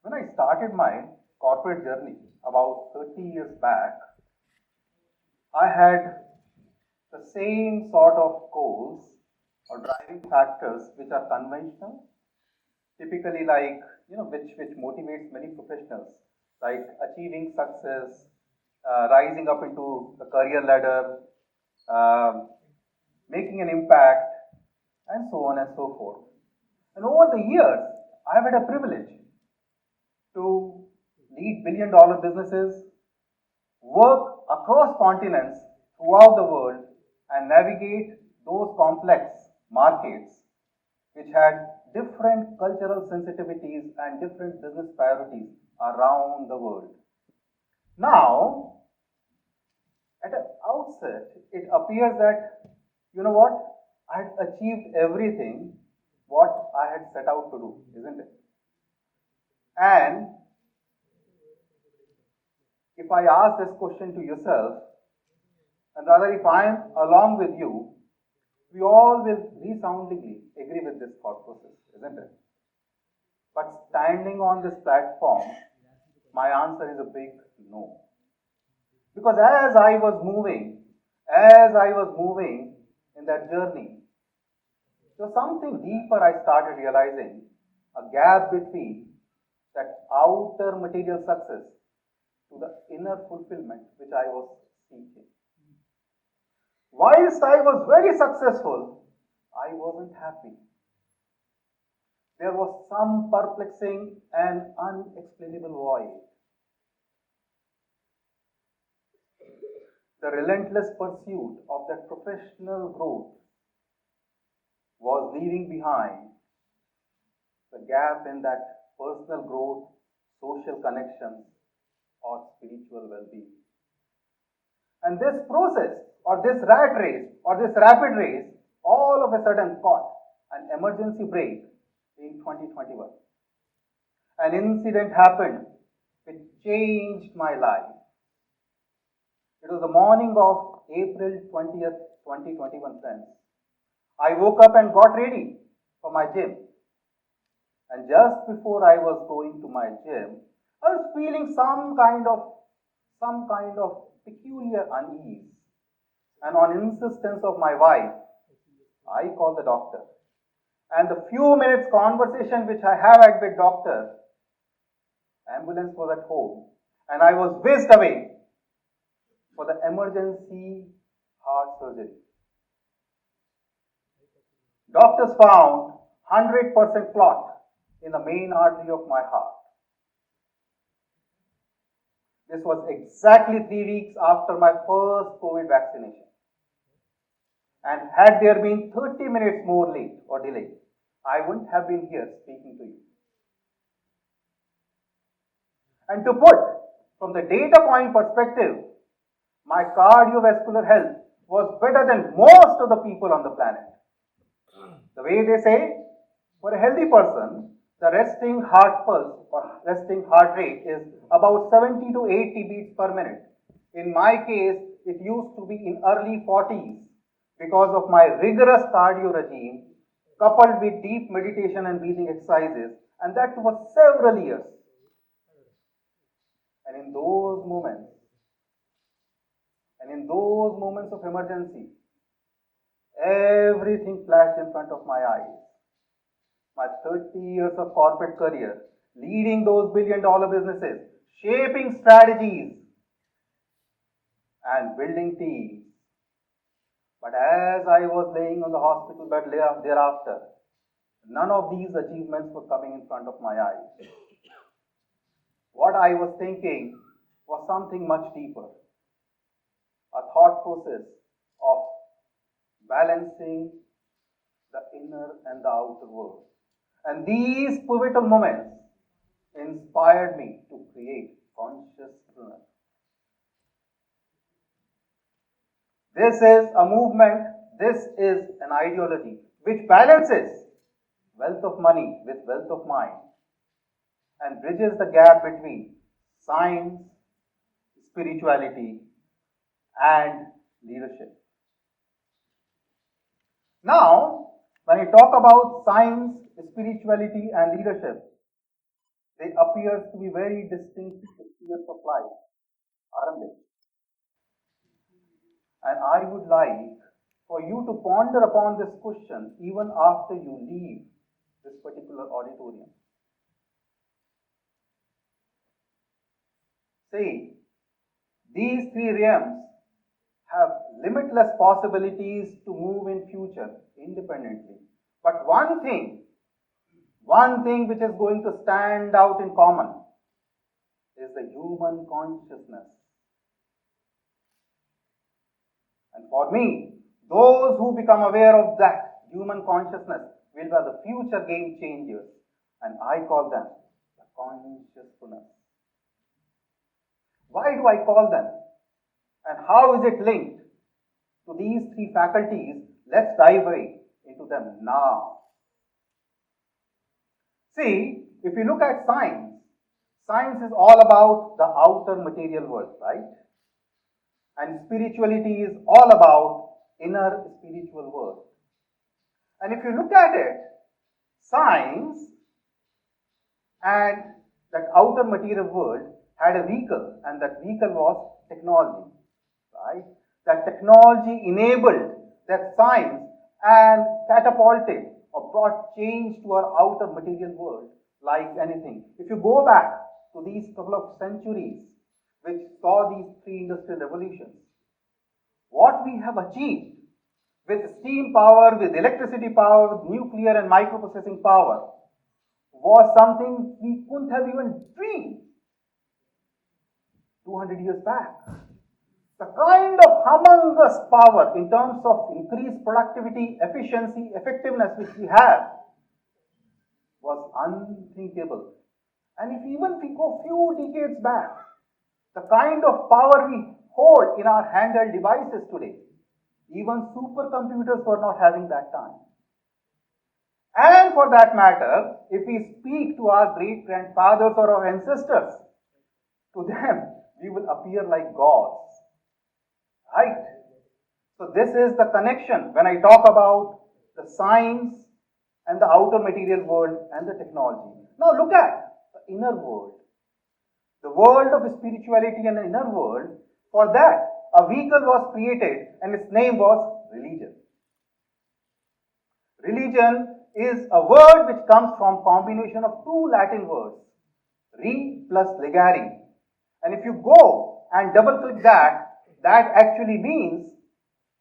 When I started my corporate journey about 30 years back, I had the same sort of goals or driving factors which are conventional, typically like, which motivates many professionals, like achieving success, rising up into the career ladder, um, making an impact, and so on and so forth. And over the years, I've had a privilege to lead billion-dollar businesses, work across continents throughout the world, and navigate those complex markets which had different cultural sensitivities and different business priorities around the world. Now, at the outset, it appears that, you know what, I had achieved everything what I had set out to do, isn't it? And if I ask this question to yourself, and rather if I am along with you, we all will resoundingly agree with this thought process, isn't it? But standing on this platform, my answer is a big no. Because as I was moving in that journey, there was something deeper I started realizing, a gap between that outer material success to the inner fulfillment which I was seeking. Whilst I was very successful, I wasn't happy. There was some perplexing and unexplainable void. The relentless pursuit of that professional growth was leaving behind the gap in that personal growth, social connections, or spiritual well-being. And this process, or this rat race, or this rapid race, all of a sudden caught an emergency brake in 2021. An incident happened which changed my life. It was the morning of April 20th, 2021, friends. I woke up and got ready for my gym. And just before I was going to my gym, I was feeling some kind of peculiar unease. And on insistence of my wife, I called the doctor. And the few minutes conversation which I had with doctor, ambulance was at home, and I was whisked away for the emergency heart surgery. Doctors found 100% clot in the main artery of my heart. This was exactly 3 weeks after my first COVID vaccination. And had there been 30 minutes more late or delay, I wouldn't have been here speaking to you. And to put from the data point perspective, my cardiovascular health was better than most of the people on the planet. The way they say, for a healthy person, the resting heart pulse or resting heart rate is about 70 to 80 beats per minute. In my case, it used to be in early 40s because of my rigorous cardio regime coupled with deep meditation and breathing exercises, and that for several years. And in those moments of emergency, everything flashed in front of my eyes. My 30 years of corporate career, leading those billion-dollar businesses, shaping strategies, and building teams. But as I was laying on the hospital bed thereafter, none of these achievements were coming in front of my eyes. What I was thinking was something much deeper, a thought process of balancing the inner and the outer world. And these pivotal moments inspired me to create Consciouspreneur. This is a movement, this is an ideology which balances wealth of money with wealth of mind and bridges the gap between science, spirituality, and leadership. Now, when I talk about science, spirituality, and leadership, They appear to be very distinct spheres of life, aren't they? And I would like for you to ponder upon this question even after you leave this particular auditorium. See, these three realms have limitless possibilities to move in future independently. But one thing which is going to stand out in common is the human consciousness. And for me, those who become aware of that human consciousness will be the future game changers. And I call them the consciousness. Why do I call them? And how is it linked to these three faculties? Let's dive right into them now. See, if you look at science, science is all about the outer material world, right? And spirituality is all about inner spiritual world. And if you look at it, science and that outer material world had a vehicle, and that vehicle was technology, right? That technology enabled that science and catapulted or brought change to our outer material world like anything. If you go back to these couple of centuries which saw these three industrial revolutions, what we have achieved with steam power, with electricity power, with nuclear and microprocessing power was something we couldn't have even dreamed 200 years back. The kind of humongous power in terms of increased productivity, efficiency, effectiveness which we have was unthinkable. And if even we go few decades back, the kind of power we hold in our handheld devices today, even supercomputers were not having that time. And for that matter, if we speak to our great-grandfathers or our ancestors, to them, we will appear like gods. Right? So this is the connection when I talk about the science and the outer material world and the technology. Now look at the inner world. The world of spirituality and the inner world. For that, a vehicle was created and its name was religion. Religion is a word which comes from combination of two Latin words, re plus legare. And if you go and double click that, that actually means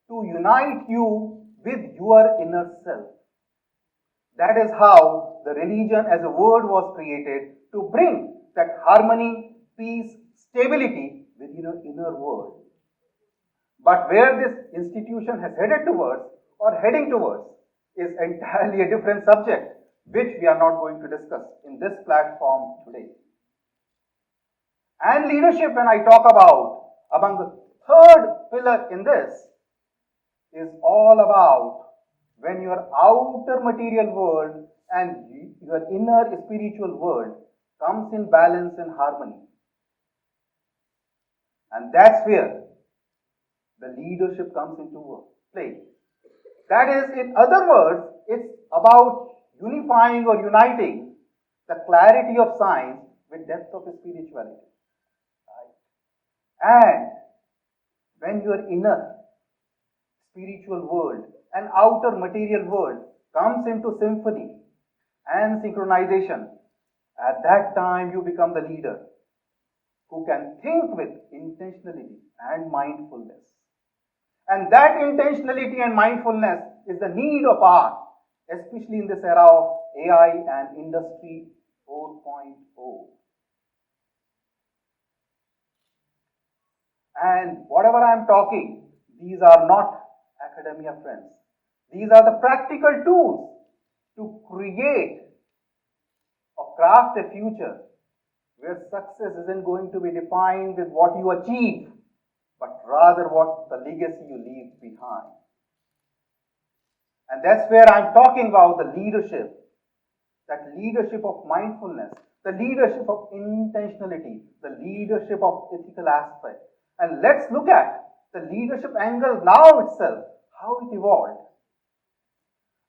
to unite you with your inner self. That is how the religion as a word was created, to bring that harmony, peace, stability within your inner world. But where this institution has headed towards or heading towards is entirely a different subject, which we are not going to discuss in this platform today. And leadership, when I talk about, among the third pillar in this, is all about when your outer material world and your inner spiritual world comes in balance and harmony. And that's where the leadership comes into play. That is, in other words, it's about unifying or uniting the clarity of science with depth of spirituality. Right? And when your inner spiritual world and outer material world comes into symphony and synchronization, at that time you become the leader who can think with intentionality and mindfulness. And that intentionality and mindfulness is the need of art, especially in this era of AI and Industry 4.0. And whatever I am talking, these are not academia friends. These are the practical tools to create or craft a future where success isn't going to be defined with what you achieve, but rather what the legacy you leave behind. And that's where I'm talking about the leadership, that leadership of mindfulness, the leadership of intentionality, the leadership of ethical aspect. And let's look at the leadership angle now itself, how it evolved.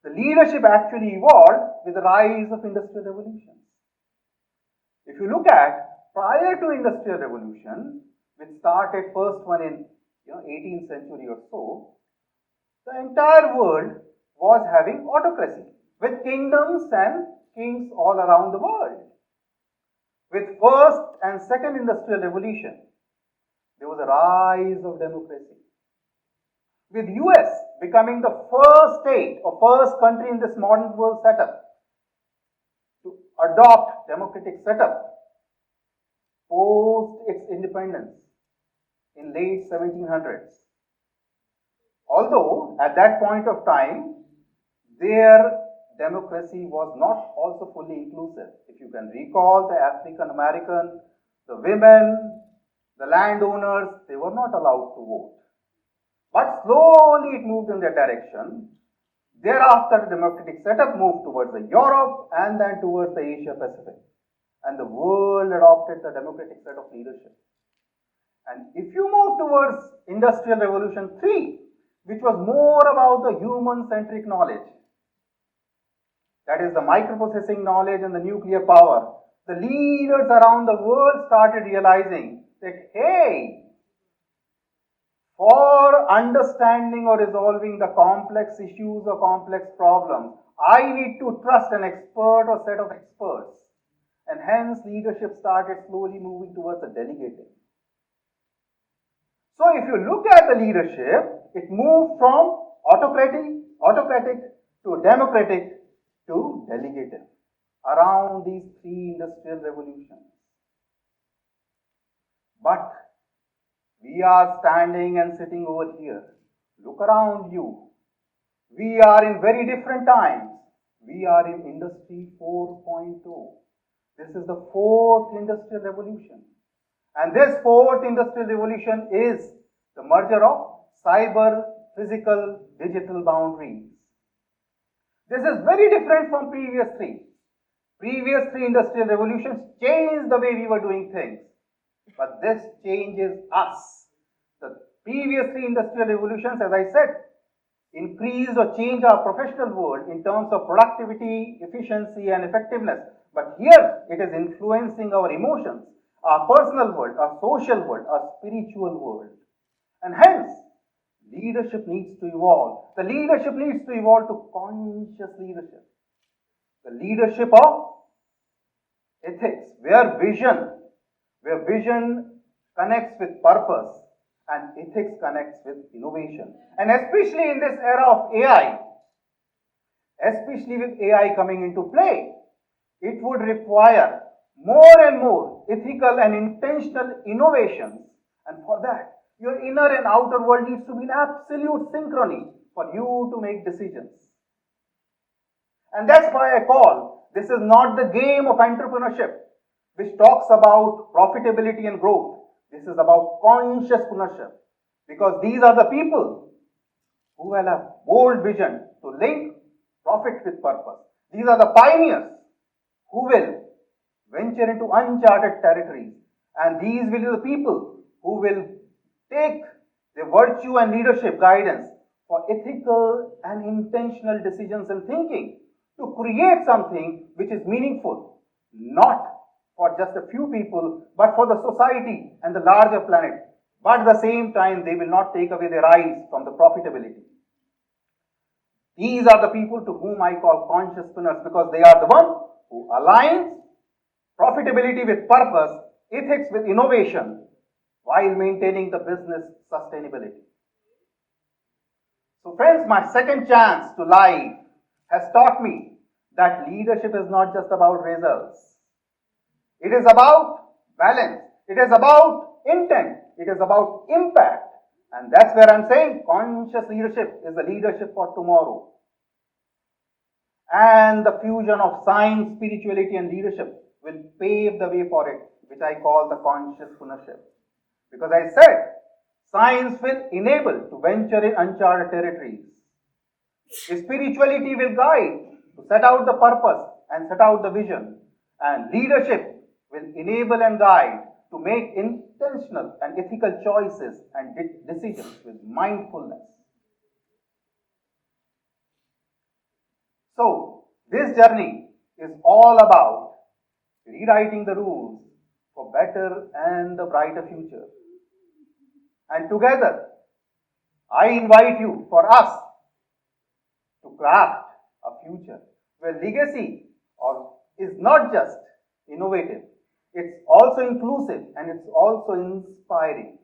The leadership actually evolved with the rise of industrial revolutions. If you look at prior to Industrial Revolution, which started first one in 18th century or so, the entire world was having autocracy with kingdoms and kings all around the world. With first and second Industrial Revolution, there was a rise of democracy. With US becoming the first state or first country in this modern world setup to adopt democratic setup post its independence in late 1700s. Although at that point of time, their democracy was not also fully inclusive. If you can recall, the African American, the women, the landowners, they were not allowed to vote. But slowly it moved in that direction. Thereafter, the democratic setup moved towards the Europe and then towards the Asia Pacific. And the world adopted the democratic set of leadership. And if you move towards Industrial Revolution 3, which was more about the human-centric knowledge, that is the microprocessing knowledge and the nuclear power, the leaders around the world started realizing that, hey, for understanding or resolving the complex issues or complex problems, I need to trust an expert or set of experts. And hence leadership started slowly moving towards the delegating. So if you look at the leadership, it moved from autocratic to democratic to delegative around these three industrial revolutions. But we are standing and sitting over here. Look around you. We are in very different times. We are in Industry 4.0. This is the fourth industrial revolution. And this fourth industrial revolution is the merger of cyber, physical, digital boundaries. This is very different from previous three. Previous three industrial revolutions changed the way we were doing things. But this changes us. The previous three industrial revolutions, as I said, increase or change our professional world in terms of productivity, efficiency, and effectiveness. But here it is influencing our emotions, our personal world, our social world, our spiritual world. And hence, leadership needs to evolve. The leadership needs to evolve to conscious leadership. The leadership of ethics, where vision connects with purpose and ethics connects with innovation. And especially in this era of AI, especially with AI coming into play, it would require more and more ethical and intentional innovations. And for that, your inner and outer world needs to be in absolute synchrony for you to make decisions. And that's why I call this is not the game of entrepreneurship, which talks about profitability and growth. This is about consciouspreneur, because these are the people who will have bold vision to link profit with purpose. These are the pioneers who will venture into uncharted territories, and these will be the people who will take the virtue and leadership guidance for ethical and intentional decisions and thinking to create something which is meaningful, not for just a few people, but for the society and the larger planet. But at the same time, they will not take away their eyes from the profitability. These are the people to whom I call consciouspreneurs, because they are the one who aligns profitability with purpose, ethics with innovation, while maintaining the business sustainability. So friends, my second chance to life has taught me that leadership is not just about results. It is about balance. It is about intent. It is about impact. And that's where I'm saying conscious leadership is the leadership for tomorrow. And the fusion of science, spirituality, and leadership will pave the way for it, which I call the consciouspreneur. Because I said, science will enable to venture in uncharted territories. Spirituality will guide to set out the purpose and set out the vision. And leadership will enable and guide to make intentional and ethical choices and decisions with mindfulness. So, this journey is all about rewriting the rules for better and the brighter future. And together, I invite you, for us, to craft a future where legacy is not just innovative, it's also inclusive and it's also inspiring.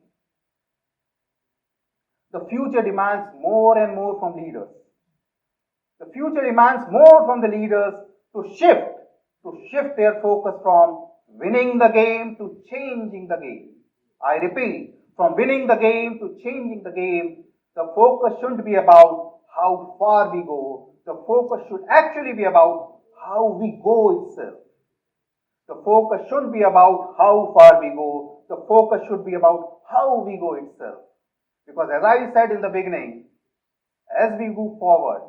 The future demands more and more from leaders. The future demands more from the leaders to shift their focus from winning the game to changing the game. I repeat, from winning the game to changing the game, the focus shouldn't be about how far we go. The focus should actually be about how we go itself. The focus shouldn't be about how far we go. The focus should be about how we go itself. Because as I said in the beginning, as we move forward,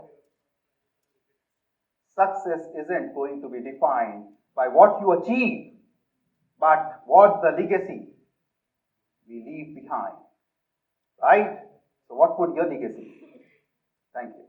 success isn't going to be defined by what you achieve, but what the legacy we leave behind. Right? So what would your legacy be? Thank you.